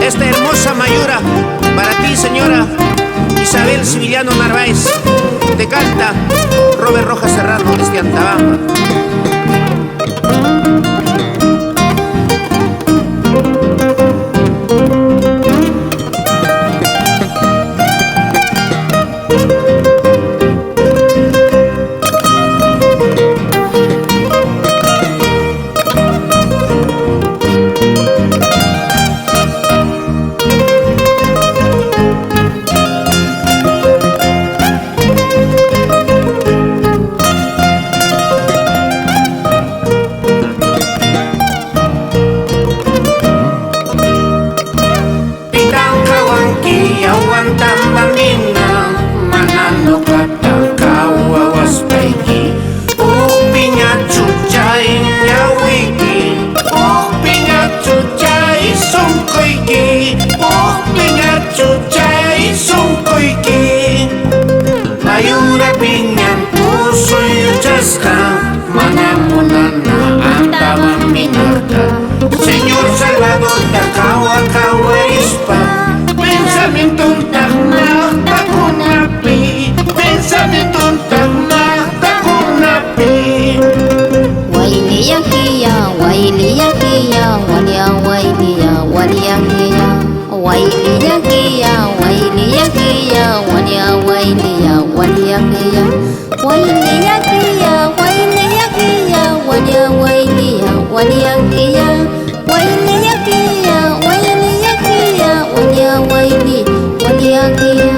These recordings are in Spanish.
Esta hermosa mayura para ti, señora Isabel Civiliano Narváez. Te canta Robert Rojas Serrano desde Antabamba. Señor Salvador Tacahuacaua Ispa, pensamiento tagmata kunapi, pensamiento tagmata kunapi. Wailia kia, wailia kia, walia wailia, walia kia. Wailia kia, wailia kia, walia wailia, walia kia. Wailia kia, wailia kia, walia wailia, walia kia. Wailia kia, wailia kia, walia waili, walia kia.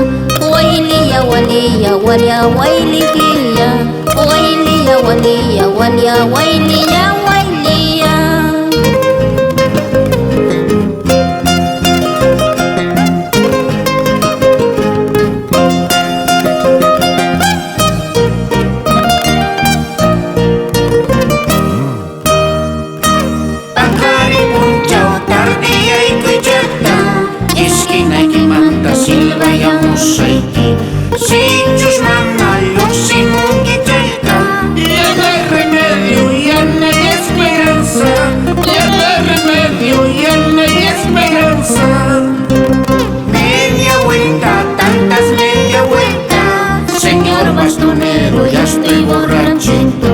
Wailia walia, walia waili kia. Wailia walia, walia wailia, wailia. Silva y amusaiti, sinchus manalok simuquitelca, ya no hay remedio, ya no hay esperanza, ya no hay remedio, ya no hay esperanza. Media vuelta, tantas media vuelta, señor bastonero, ya estoy borrachito.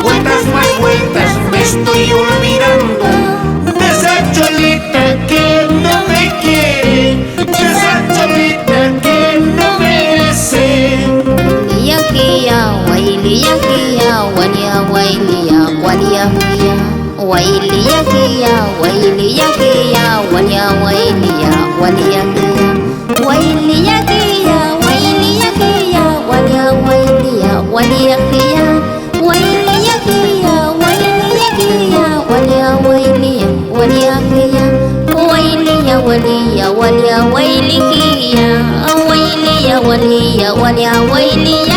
Vueltas más vueltas, me estoy olvidando de esa cholita que no me quiere, de esa cholita que no merece. Wailia kia, wailia kia, walia wailia, walia kia. Wailia kia, wailia kia, walia wailia, walia kia. Wailia kia, wailia kia, walia wailia, walia kia. Wailia kia, wailia kia, walia wailia, walia kia. Wailia walia, walia waili kia. Wailia walia, walia wailia.